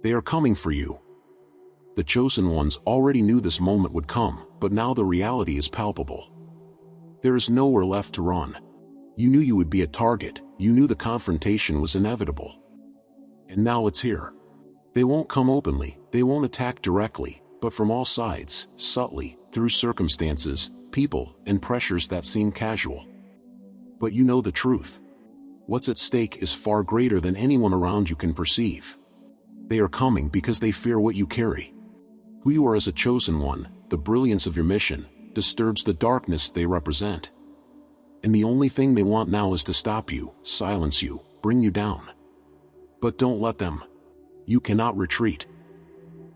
They are coming for you. The chosen ones already knew this moment would come, but now the reality is palpable. There is nowhere left to run. You knew you would be a target, you knew the confrontation was inevitable. And now it's here. They won't come openly, they won't attack directly, but from all sides, subtly, through circumstances, people, and pressures that seem casual. But you know the truth. What's at stake is far greater than anyone around you can perceive. They are coming because they fear what you carry. Who you are as a chosen one, the brilliance of your mission, disturbs the darkness they represent. And the only thing they want now is to stop you, silence you, bring you down. But don't let them. You cannot retreat.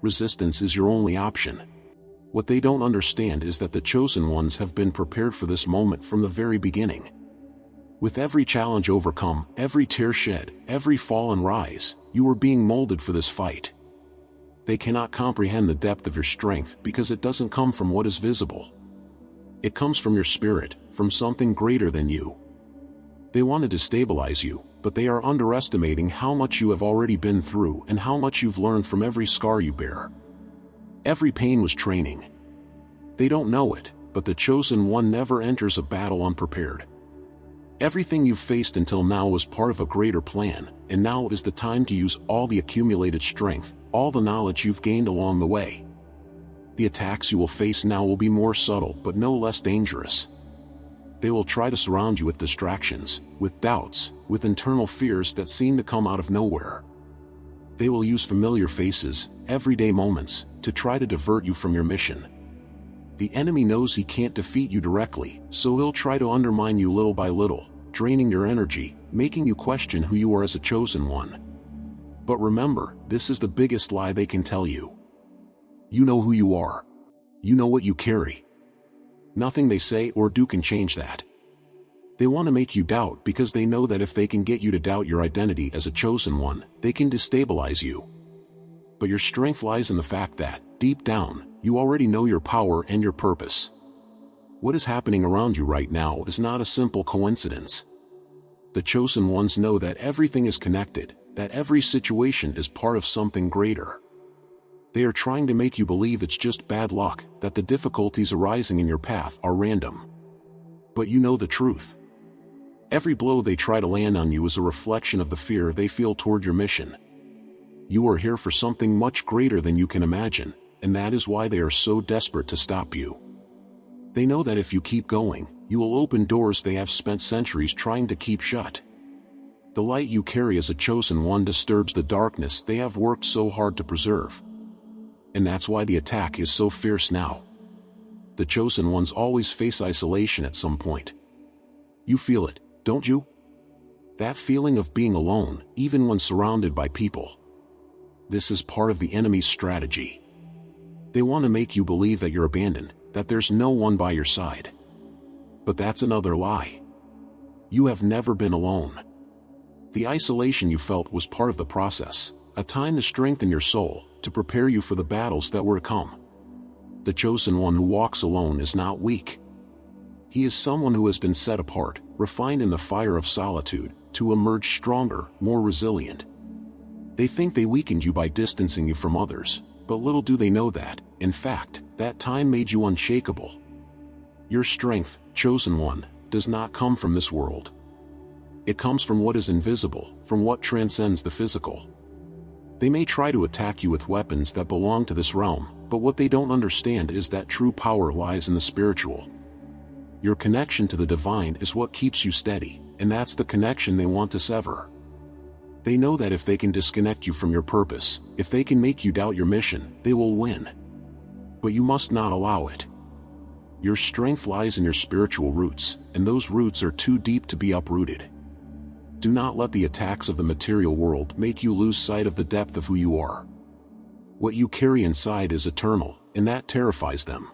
Resistance is your only option. What they don't understand is that the chosen ones have been prepared for this moment from the very beginning. With every challenge overcome, every tear shed, every fall and rise, you are being molded for this fight. They cannot comprehend the depth of your strength because it doesn't come from what is visible. It comes from your spirit, from something greater than you. They want to destabilize you, but they are underestimating how much you have already been through and how much you've learned from every scar you bear. Every pain was training. They don't know it, but the chosen one never enters a battle unprepared. Everything you've faced until now was part of a greater plan, and now is the time to use all the accumulated strength, all the knowledge you've gained along the way. The attacks you will face now will be more subtle but no less dangerous. They will try to surround you with distractions, with doubts, with internal fears that seem to come out of nowhere. They will use familiar faces, everyday moments, to try to divert you from your mission. The enemy knows he can't defeat you directly, so he'll try to undermine you little by little, draining your energy, making you question who you are as a chosen one. But remember, this is the biggest lie they can tell you. You know who you are. You know what you carry. Nothing they say or do can change that. They want to make you doubt because they know that if they can get you to doubt your identity as a chosen one, they can destabilize you. But your strength lies in the fact that, deep down, you already know your power and your purpose. What is happening around you right now is not a simple coincidence. The chosen ones know that everything is connected, that every situation is part of something greater. They are trying to make you believe it's just bad luck, that the difficulties arising in your path are random. But you know the truth. Every blow they try to land on you is a reflection of the fear they feel toward your mission. You are here for something much greater than you can imagine, and that is why they are so desperate to stop you. They know that if you keep going, you will open doors they have spent centuries trying to keep shut. The light you carry as a chosen one disturbs the darkness they have worked so hard to preserve. And that's why the attack is so fierce now. The chosen ones always face isolation at some point. You feel it, don't you? That feeling of being alone, even when surrounded by people. This is part of the enemy's strategy. They want to make you believe that you're abandoned, that there's no one by your side. But that's another lie. You have never been alone. The isolation you felt was part of the process, a time to strengthen your soul, to prepare you for the battles that were to come. The chosen one who walks alone is not weak. He is someone who has been set apart, refined in the fire of solitude, to emerge stronger, more resilient. They think they weakened you by distancing you from others, but little do they know that, in fact, that time made you unshakable. Your strength, chosen one, does not come from this world. It comes from what is invisible, from what transcends the physical. They may try to attack you with weapons that belong to this realm, but what they don't understand is that true power lies in the spiritual. Your connection to the divine is what keeps you steady, and that's the connection they want to sever. They know that if they can disconnect you from your purpose, if they can make you doubt your mission, they will win. But you must not allow it. Your strength lies in your spiritual roots, and those roots are too deep to be uprooted. Do not let the attacks of the material world make you lose sight of the depth of who you are. What you carry inside is eternal, and that terrifies them.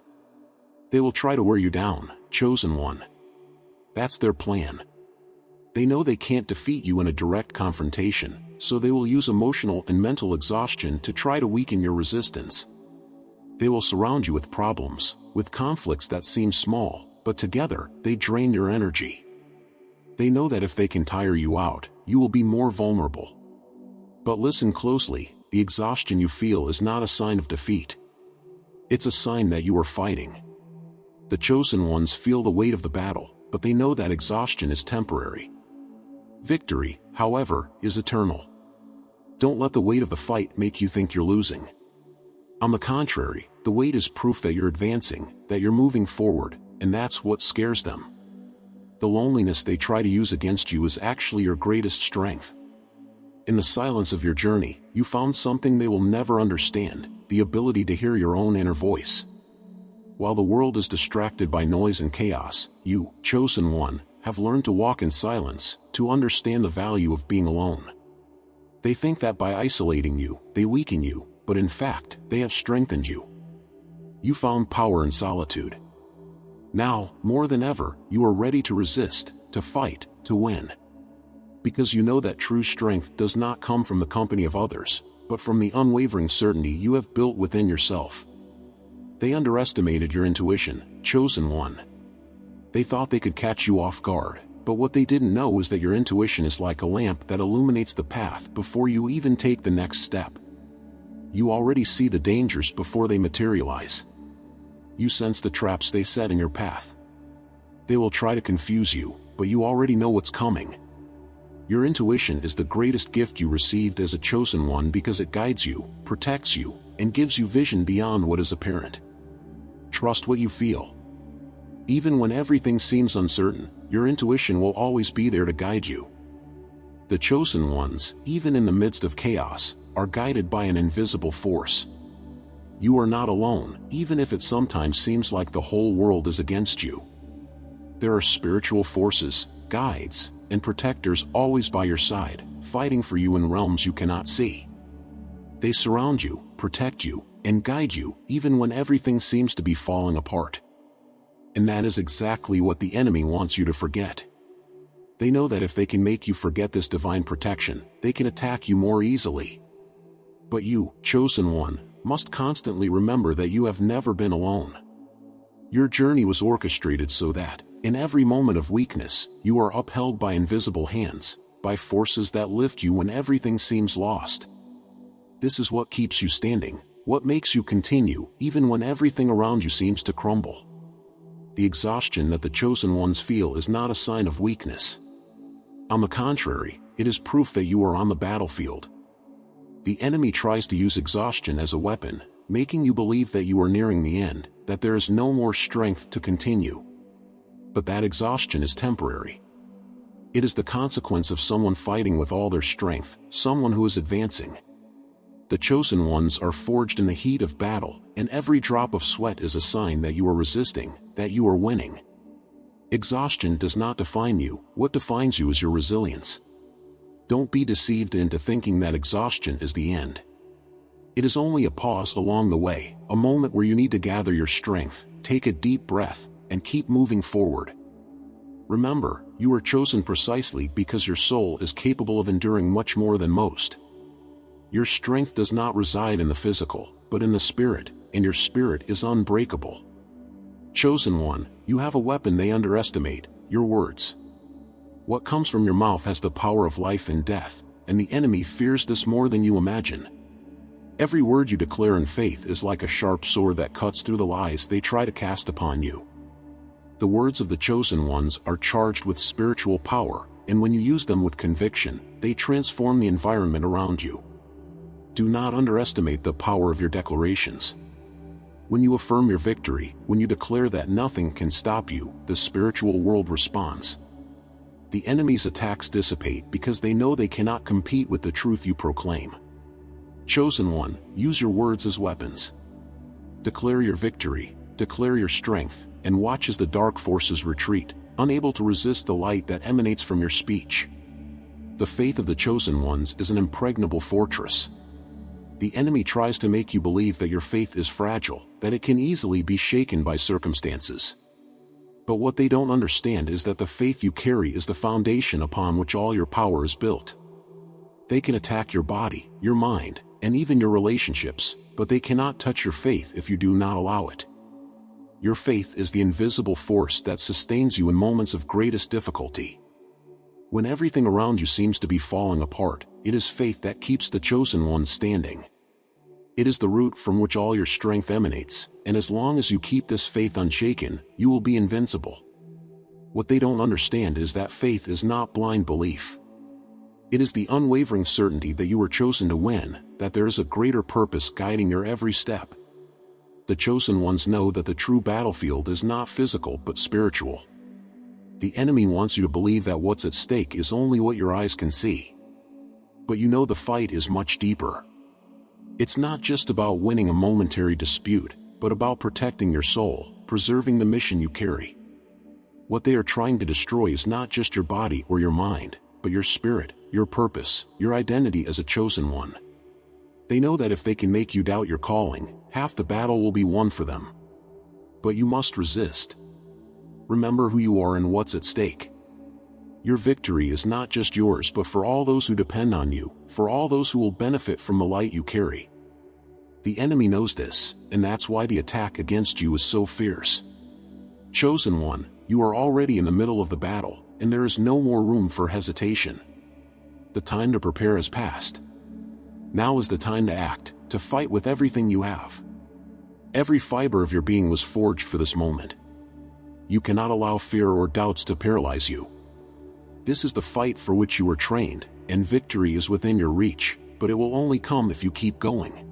They will try to wear you down, chosen one. That's their plan. They know they can't defeat you in a direct confrontation, so they will use emotional and mental exhaustion to try to weaken your resistance. They will surround you with problems, with conflicts that seem small, but together, they drain your energy. They know that if they can tire you out, you will be more vulnerable. But listen closely, the exhaustion you feel is not a sign of defeat. It's a sign that you are fighting. The chosen ones feel the weight of the battle, but they know that exhaustion is temporary. Victory, however, is eternal. Don't let the weight of the fight make you think you're losing. On the contrary, the weight is proof that you're advancing, that you're moving forward, and that's what scares them. The loneliness they try to use against you is actually your greatest strength. In the silence of your journey, you found something they will never understand, the ability to hear your own inner voice. While the world is distracted by noise and chaos, you, chosen one, have learned to walk in silence, to understand the value of being alone. They think that by isolating you, they weaken you, but in fact, they have strengthened you. You found power in solitude. Now, more than ever, you are ready to resist, to fight, to win. Because you know that true strength does not come from the company of others, but from the unwavering certainty you have built within yourself. They underestimated your intuition, chosen one. They thought they could catch you off guard, but what they didn't know is that your intuition is like a lamp that illuminates the path before you even take the next step. You already see the dangers before they materialize. You sense the traps they set in your path. They will try to confuse you, but you already know what's coming. Your intuition is the greatest gift you received as a chosen one because it guides you, protects you, and gives you vision beyond what is apparent. Trust what you feel. Even when everything seems uncertain, your intuition will always be there to guide you. The chosen ones, even in the midst of chaos, are guided by an invisible force. You are not alone, even if it sometimes seems like the whole world is against you. There are spiritual forces, guides, and protectors always by your side, fighting for you in realms you cannot see. They surround you, protect you, and guide you, even when everything seems to be falling apart. And that is exactly what the enemy wants you to forget. They know that if they can make you forget this divine protection, they can attack you more easily. But you, chosen one, must constantly remember that you have never been alone. Your journey was orchestrated so that, in every moment of weakness, you are upheld by invisible hands, by forces that lift you when everything seems lost. This is what keeps you standing, what makes you continue, even when everything around you seems to crumble. The exhaustion that the chosen ones feel is not a sign of weakness. On the contrary, it is proof that you are on the battlefield. The enemy tries to use exhaustion as a weapon, making you believe that you are nearing the end, that there is no more strength to continue. But that exhaustion is temporary. It is the consequence of someone fighting with all their strength, someone who is advancing. The chosen ones are forged in the heat of battle, and every drop of sweat is a sign that you are resisting, that you are winning. Exhaustion does not define you. What defines you is your resilience. Don't be deceived into thinking that exhaustion is the end. It is only a pause along the way, a moment where you need to gather your strength, take a deep breath, and keep moving forward. Remember, you are chosen precisely because your soul is capable of enduring much more than most. Your strength does not reside in the physical, but in the spirit, and your spirit is unbreakable. Chosen one, you have a weapon they underestimate, your words. What comes from your mouth has the power of life and death, and the enemy fears this more than you imagine. Every word you declare in faith is like a sharp sword that cuts through the lies they try to cast upon you. The words of the chosen ones are charged with spiritual power, and when you use them with conviction, they transform the environment around you. Do not underestimate the power of your declarations. When you affirm your victory, when you declare that nothing can stop you, the spiritual world responds. The enemy's attacks dissipate because they know they cannot compete with the truth you proclaim. Chosen one, use your words as weapons. Declare your victory, declare your strength, and watch as the dark forces retreat, unable to resist the light that emanates from your speech. The faith of the chosen ones is an impregnable fortress. The enemy tries to make you believe that your faith is fragile, that it can easily be shaken by circumstances. But what they don't understand is that the faith you carry is the foundation upon which all your power is built. They can attack your body, your mind, and even your relationships, but they cannot touch your faith if you do not allow it. Your faith is the invisible force that sustains you in moments of greatest difficulty. When everything around you seems to be falling apart, it is faith that keeps the chosen ones standing. It is the root from which all your strength emanates, and as long as you keep this faith unshaken, you will be invincible. What they don't understand is that faith is not blind belief. It is the unwavering certainty that you were chosen to win, that there is a greater purpose guiding your every step. The chosen ones know that the true battlefield is not physical but spiritual. The enemy wants you to believe that what's at stake is only what your eyes can see. But you know the fight is much deeper. It's not just about winning a momentary dispute, but about protecting your soul, preserving the mission you carry. What they are trying to destroy is not just your body or your mind, but your spirit, your purpose, your identity as a chosen one. They know that if they can make you doubt your calling, half the battle will be won for them. But you must resist. Remember who you are and what's at stake. Your victory is not just yours but for all those who depend on you, for all those who will benefit from the light you carry. The enemy knows this, and that's why the attack against you is so fierce. Chosen one, you are already in the middle of the battle, and there is no more room for hesitation. The time to prepare has passed. Now is the time to act, to fight with everything you have. Every fiber of your being was forged for this moment. You cannot allow fear or doubts to paralyze you. This is the fight for which you were trained, and victory is within your reach, but it will only come if you keep going.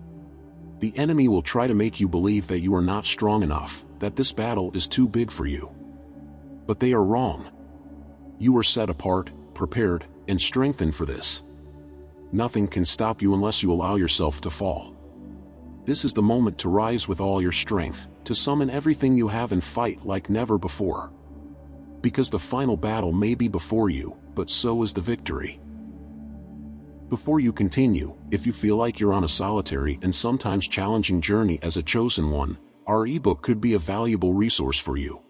The enemy will try to make you believe that you are not strong enough, that this battle is too big for you. But they are wrong. You were set apart, prepared, and strengthened for this. Nothing can stop you unless you allow yourself to fall. This is the moment to rise with all your strength, to summon everything you have and fight like never before. Because the final battle may be before you, but so is the victory. Before you continue, if you feel like you're on a solitary and sometimes challenging journey as a chosen one, our ebook could be a valuable resource for you.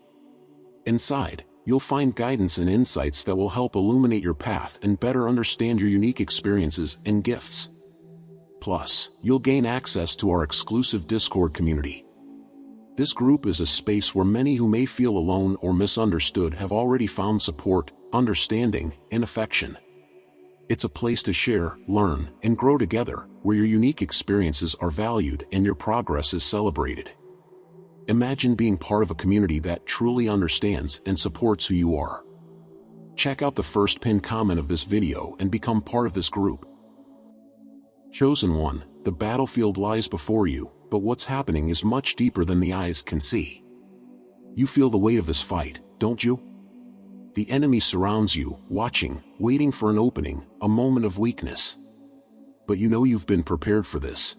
Inside, you'll find guidance and insights that will help illuminate your path and better understand your unique experiences and gifts. Plus, you'll gain access to our exclusive Discord community. This group is a space where many who may feel alone or misunderstood have already found support, understanding, and affection. It's a place to share, learn, and grow together, where your unique experiences are valued and your progress is celebrated. Imagine being part of a community that truly understands and supports who you are. Check out the first pinned comment of this video and become part of this group. Chosen one, the battlefield lies before you, but what's happening is much deeper than the eyes can see. You feel the weight of this fight, don't you? The enemy surrounds you, watching, waiting for an opening, a moment of weakness. But you know you've been prepared for this.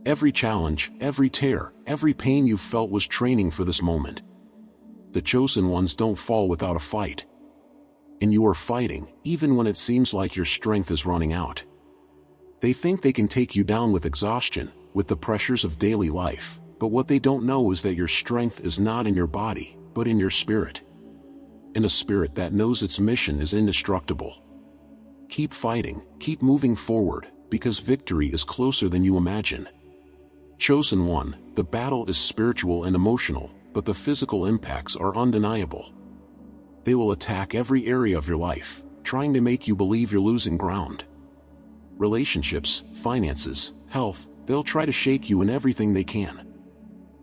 Every challenge, every tear, every pain you've felt was training for this moment. The chosen ones don't fall without a fight. And you are fighting, even when it seems like your strength is running out. They think they can take you down with exhaustion, with the pressures of daily life, but what they don't know is that your strength is not in your body, but in your spirit. In a spirit that knows its mission is indestructible. Keep fighting, keep moving forward, because victory is closer than you imagine. Chosen one, the battle is spiritual and emotional, but the physical impacts are undeniable. They will attack every area of your life, trying to make you believe you're losing ground. Relationships, finances, health, they'll try to shake you in everything they can.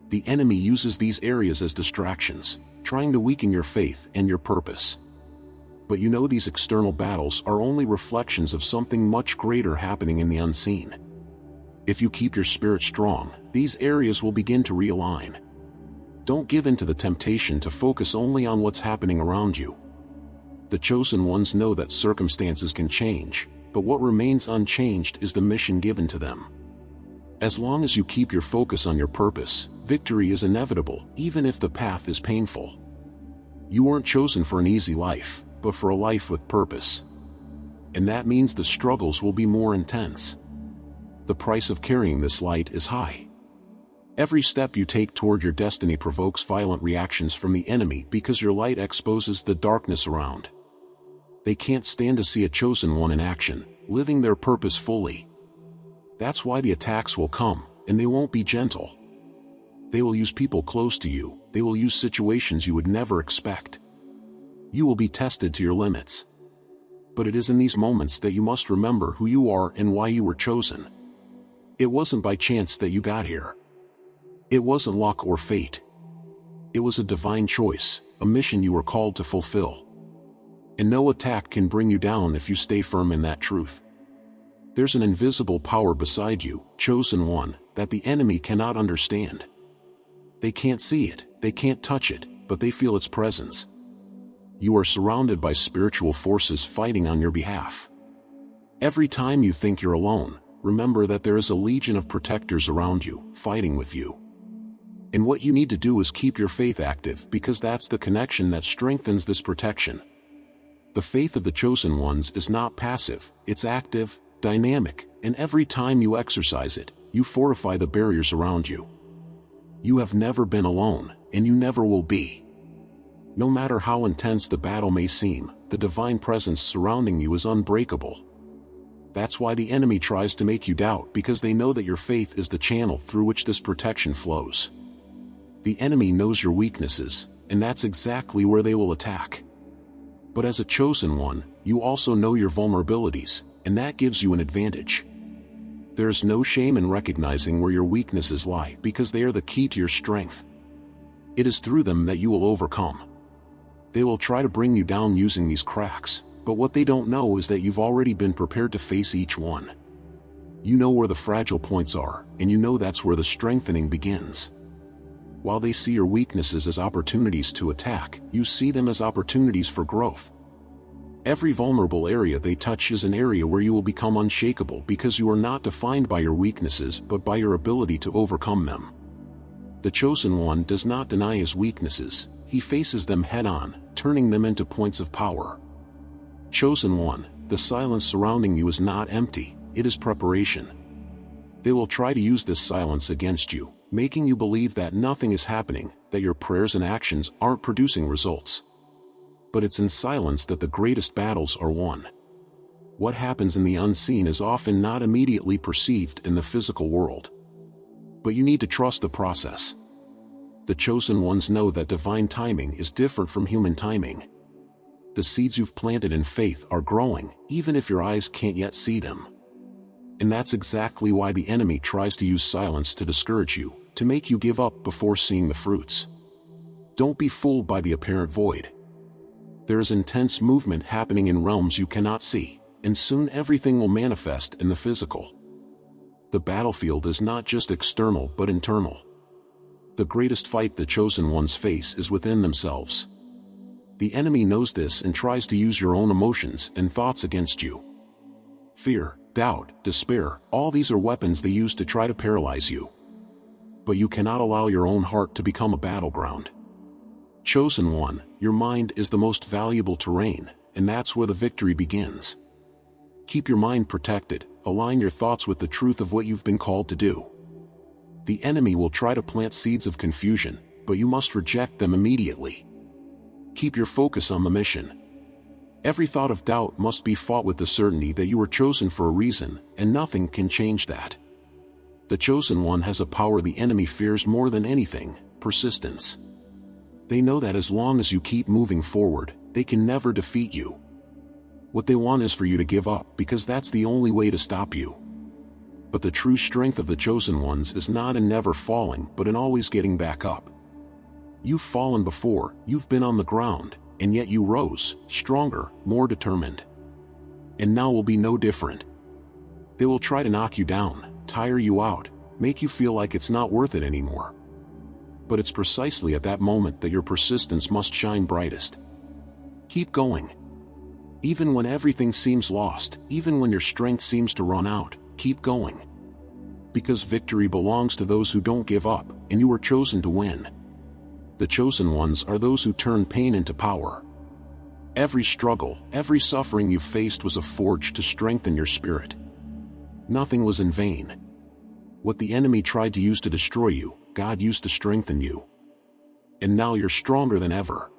The enemy uses these areas as distractions, trying to weaken your faith and your purpose. But you know these external battles are only reflections of something much greater happening in the unseen. If you keep your spirit strong, these areas will begin to realign. Don't give in to the temptation to focus only on what's happening around you. The chosen ones know that circumstances can change, but what remains unchanged is the mission given to them. As long as you keep your focus on your purpose, victory is inevitable, even if the path is painful. You weren't chosen for an easy life, but for a life with purpose. And that means the struggles will be more intense. The price of carrying this light is high. Every step you take toward your destiny provokes violent reactions from the enemy because your light exposes the darkness around. They can't stand to see a chosen one in action, living their purpose fully. That's why the attacks will come, and they won't be gentle. They will use people close to you, they will use situations you would never expect. You will be tested to your limits. But it is in these moments that you must remember who you are and why you were chosen. It wasn't by chance that you got here. It wasn't luck or fate. It was a divine choice, a mission you were called to fulfill. And no attack can bring you down if you stay firm in that truth. There's an invisible power beside you, chosen one, that the enemy cannot understand. They can't see it, they can't touch it, but they feel its presence. You are surrounded by spiritual forces fighting on your behalf. Every time you think you're alone, remember that there is a legion of protectors around you, fighting with you. And what you need to do is keep your faith active, because that's the connection that strengthens this protection. The faith of the chosen ones is not passive, it's active, dynamic, and every time you exercise it, you fortify the barriers around you. You have never been alone, and you never will be. No matter how intense the battle may seem, the divine presence surrounding you is unbreakable. That's why the enemy tries to make you doubt, because they know that your faith is the channel through which this protection flows. The enemy knows your weaknesses, and that's exactly where they will attack. But as a chosen one, you also know your vulnerabilities, and that gives you an advantage. There is no shame in recognizing where your weaknesses lie, because they are the key to your strength. It is through them that you will overcome. They will try to bring you down using these cracks, but what they don't know is that you've already been prepared to face each one. You know where the fragile points are, and you know that's where the strengthening begins. While they see your weaknesses as opportunities to attack, you see them as opportunities for growth. Every vulnerable area they touch is an area where you will become unshakable, because you are not defined by your weaknesses but by your ability to overcome them. The chosen one does not deny his weaknesses, he faces them head-on, turning them into points of power. Chosen one, the silence surrounding you is not empty, it is preparation. They will try to use this silence against you, making you believe that nothing is happening, that your prayers and actions aren't producing results. But it's in silence that the greatest battles are won. What happens in the unseen is often not immediately perceived in the physical world. But you need to trust the process. The chosen ones know that divine timing is different from human timing. The seeds you've planted in faith are growing, even if your eyes can't yet see them. And that's exactly why the enemy tries to use silence to discourage you, to make you give up before seeing the fruits. Don't be fooled by the apparent void. There is intense movement happening in realms you cannot see, and soon everything will manifest in the physical. The battlefield is not just external but internal. The greatest fight the chosen ones face is within themselves. The enemy knows this and tries to use your own emotions and thoughts against you. Fear, doubt, despair, all these are weapons they use to try to paralyze you. But you cannot allow your own heart to become a battleground. Chosen one, your mind is the most valuable terrain, and that's where the victory begins. Keep your mind protected, align your thoughts with the truth of what you've been called to do. The enemy will try to plant seeds of confusion, but you must reject them immediately. Keep your focus on the mission. Every thought of doubt must be fought with the certainty that you were chosen for a reason, and nothing can change that. The chosen one has a power the enemy fears more than anything: persistence. They know that as long as you keep moving forward, they can never defeat you. What they want is for you to give up, because that's the only way to stop you. But the true strength of the chosen ones is not in never falling, but in always getting back up. You've fallen before, you've been on the ground, and yet you rose, stronger, more determined. And now will be no different. They will try to knock you down, tire you out, make you feel like it's not worth it anymore. But it's precisely at that moment that your persistence must shine brightest. Keep going. Even when everything seems lost, even when your strength seems to run out, keep going. Because victory belongs to those who don't give up, and you were chosen to win. The chosen ones are those who turn pain into power. Every struggle, every suffering you faced was a forge to strengthen your spirit. Nothing was in vain. What the enemy tried to use to destroy you, God used to strengthen you. And now you're stronger than ever.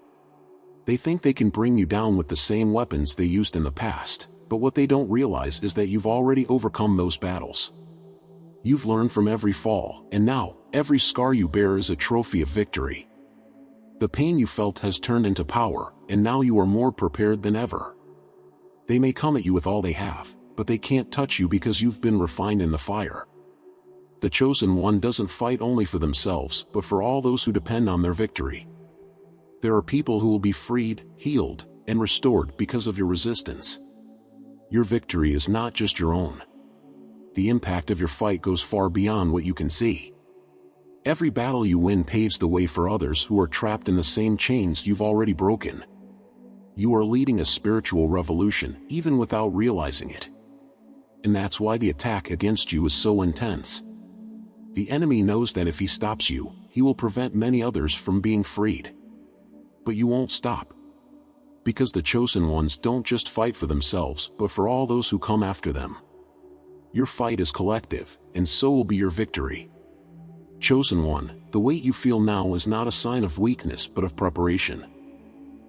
They think they can bring you down with the same weapons they used in the past, but what they don't realize is that you've already overcome those battles. You've learned from every fall, and now, every scar you bear is a trophy of victory. The pain you felt has turned into power, and now you are more prepared than ever. They may come at you with all they have, but they can't touch you because you've been refined in the fire. The chosen one doesn't fight only for themselves, but for all those who depend on their victory. There are people who will be freed, healed, and restored because of your resistance. Your victory is not just your own. The impact of your fight goes far beyond what you can see. Every battle you win paves the way for others who are trapped in the same chains you've already broken. You are leading a spiritual revolution, even without realizing it. And that's why the attack against you is so intense. The enemy knows that if he stops you, he will prevent many others from being freed. But you won't stop. Because the chosen ones don't just fight for themselves, but for all those who come after them. Your fight is collective, and so will be your victory. Chosen one, the weight you feel now is not a sign of weakness but of preparation.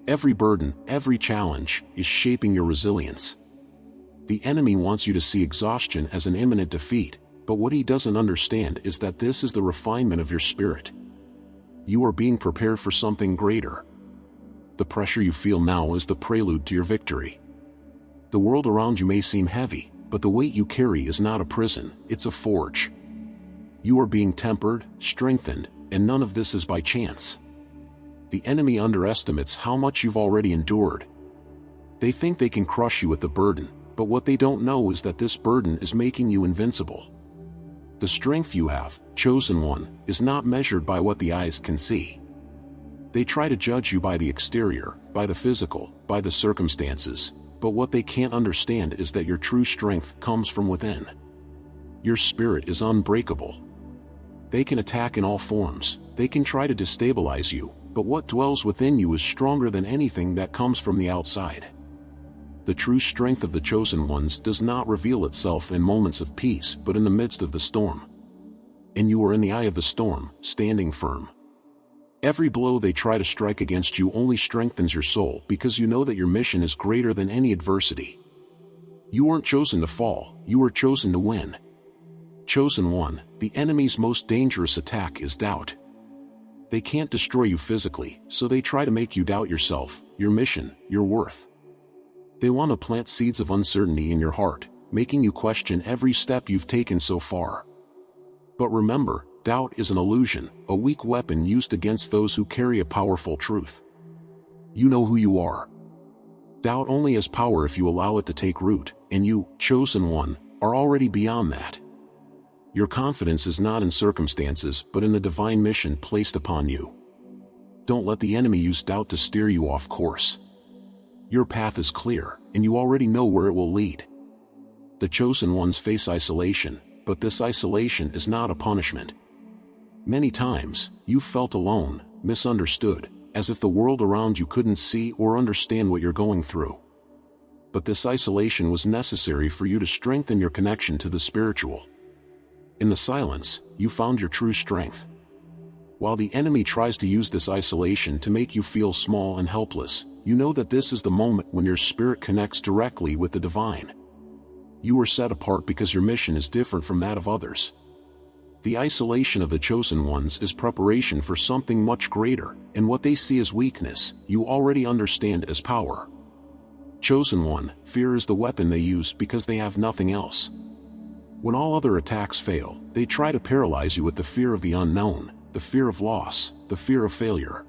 Every burden, every challenge, is shaping your resilience. The enemy wants you to see exhaustion as an imminent defeat, but what he doesn't understand is that this is the refinement of your spirit. You are being prepared for something greater. The pressure you feel now is the prelude to your victory. The world around you may seem heavy, but the weight you carry is not a prison, it's a forge. You are being tempered, strengthened, and none of this is by chance. The enemy underestimates how much you've already endured. They think they can crush you with the burden, but what they don't know is that this burden is making you invincible. The strength you have, chosen one, is not measured by what the eyes can see. They try to judge you by the exterior, by the physical, by the circumstances, but what they can't understand is that your true strength comes from within. Your spirit is unbreakable. They can attack in all forms, they can try to destabilize you, but what dwells within you is stronger than anything that comes from the outside. The true strength of the chosen ones does not reveal itself in moments of peace but in the midst of the storm. And you are in the eye of the storm, standing firm. Every blow they try to strike against you only strengthens your soul because you know that your mission is greater than any adversity. You weren't chosen to fall, you were chosen to win. Chosen one, the enemy's most dangerous attack is doubt. They can't destroy you physically, so they try to make you doubt yourself, your mission, your worth. They want to plant seeds of uncertainty in your heart, making you question every step you've taken so far. But remember, doubt is an illusion, a weak weapon used against those who carry a powerful truth. You know who you are. Doubt only has power if you allow it to take root, and you, chosen one, are already beyond that. Your confidence is not in circumstances but in the divine mission placed upon you. Don't let the enemy use doubt to steer you off course. Your path is clear, and you already know where it will lead. The chosen ones face isolation, but this isolation is not a punishment. Many times, you've felt alone, misunderstood, as if the world around you couldn't see or understand what you're going through. But this isolation was necessary for you to strengthen your connection to the spiritual. In the silence, you found your true strength. While the enemy tries to use this isolation to make you feel small and helpless, you know that this is the moment when your spirit connects directly with the divine. You are set apart because your mission is different from that of others. The isolation of the chosen ones is preparation for something much greater, and what they see as weakness, you already understand as power. Chosen one, fear is the weapon they use because they have nothing else. When all other attacks fail, they try to paralyze you with the fear of the unknown, the fear of loss, the fear of failure.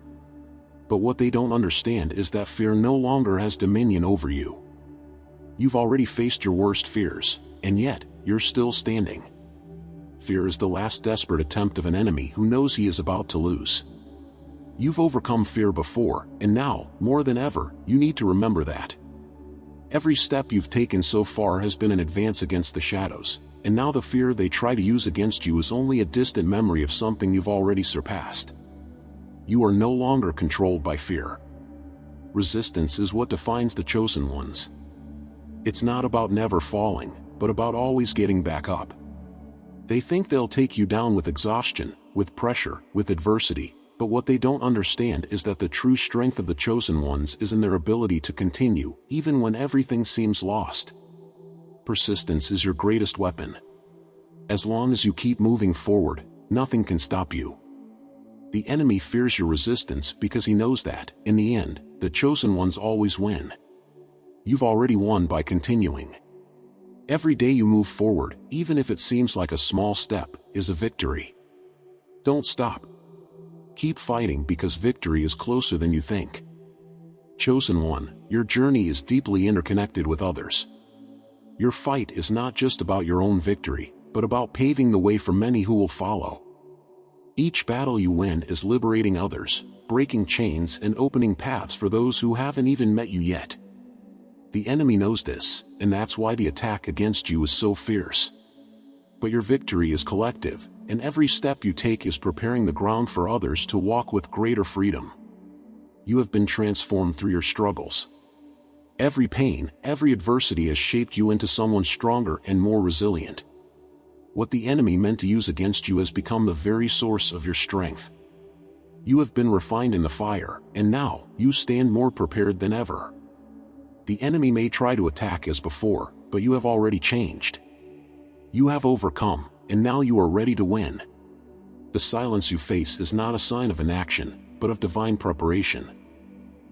But what they don't understand is that fear no longer has dominion over you. You've already faced your worst fears, and yet, you're still standing. Fear is the last desperate attempt of an enemy who knows he is about to lose. You've overcome fear before, and now, more than ever, you need to remember that. Every step you've taken so far has been an advance against the shadows, and now the fear they try to use against you is only a distant memory of something you've already surpassed. You are no longer controlled by fear. Resistance is what defines the chosen ones. It's not about never falling, but about always getting back up. They think they'll take you down with exhaustion, with pressure, with adversity, but what they don't understand is that the true strength of the chosen ones is in their ability to continue, even when everything seems lost. Persistence is your greatest weapon. As long as you keep moving forward, nothing can stop you. The enemy fears your resistance because he knows that, in the end, the chosen ones always win. You've already won by continuing. Every day you move forward, even if it seems like a small step, is a victory. Don't stop. Keep fighting because victory is closer than you think. Chosen one, your journey is deeply interconnected with others. Your fight is not just about your own victory, but about paving the way for many who will follow. Each battle you win is liberating others, breaking chains and opening paths for those who haven't even met you yet. The enemy knows this, and that's why the attack against you is so fierce. But your victory is collective, and every step you take is preparing the ground for others to walk with greater freedom. You have been transformed through your struggles. Every pain, every adversity has shaped you into someone stronger and more resilient. What the enemy meant to use against you has become the very source of your strength. You have been refined in the fire, and now you stand more prepared than ever. The enemy may try to attack as before, but you have already changed. You have overcome, and now you are ready to win. The silence you face is not a sign of inaction, but of divine preparation.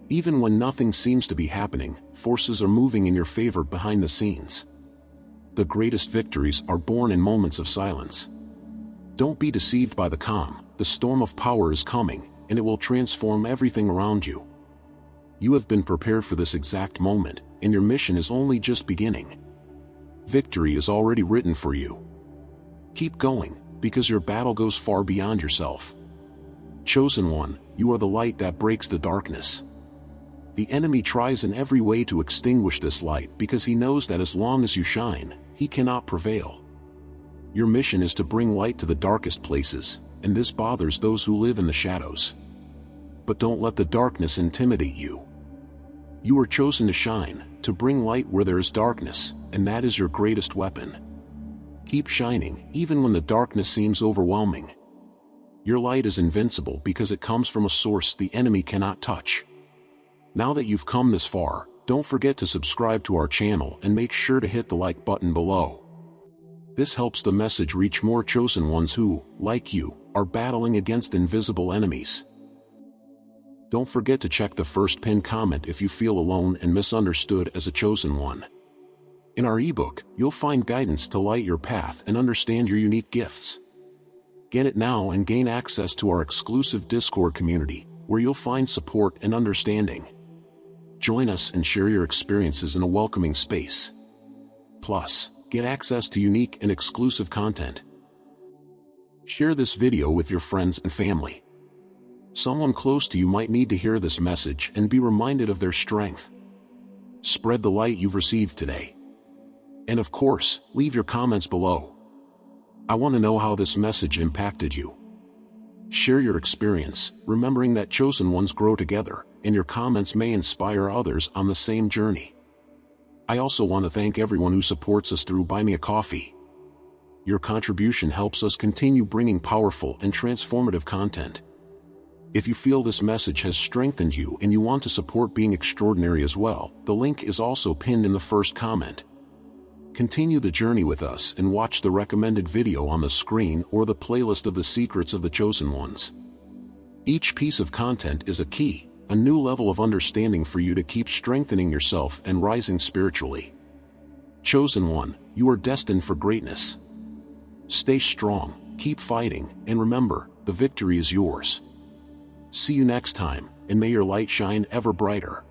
Even when nothing seems to be happening, forces are moving in your favor behind the scenes. The greatest victories are born in moments of silence. Don't be deceived by the calm. The storm of power is coming, and it will transform everything around you. You have been prepared for this exact moment, and your mission is only just beginning. Victory is already written for you. Keep going, because your battle goes far beyond yourself. Chosen one, you are the light that breaks the darkness. The enemy tries in every way to extinguish this light because he knows that as long as you shine, he cannot prevail. Your mission is to bring light to the darkest places, and this bothers those who live in the shadows. But don't let the darkness intimidate you. You are chosen to shine, to bring light where there is darkness, and that is your greatest weapon. Keep shining, even when the darkness seems overwhelming. Your light is invincible because it comes from a source the enemy cannot touch. Now that you've come this far, don't forget to subscribe to our channel and make sure to hit the like button below. This helps the message reach more chosen ones who, like you, are battling against invisible enemies. Don't forget to check the first pinned comment if you feel alone and misunderstood as a chosen one. In our ebook, you'll find guidance to light your path and understand your unique gifts. Get it now and gain access to our exclusive Discord community, where you'll find support and understanding. Join us and share your experiences in a welcoming space. Plus, get access to unique and exclusive content. Share this video with your friends and family. Someone close to you might need to hear this message and be reminded of their strength. Spread the light you've received today. And of course, leave your comments below. I want to know how this message impacted you. Share your experience, remembering that chosen ones grow together, and your comments may inspire others on the same journey. I also want to thank everyone who supports us through Buy Me a Coffee. Your contribution helps us continue bringing powerful and transformative content. If you feel this message has strengthened you and you want to support Being Extraordinary as well, the link is also pinned in the first comment. Continue the journey with us and watch the recommended video on the screen or the playlist of the secrets of the chosen ones. Each piece of content is a key, a new level of understanding for you to keep strengthening yourself and rising spiritually. Chosen one, you are destined for greatness. Stay strong, keep fighting, and remember, the victory is yours. See you next time, and may your light shine ever brighter.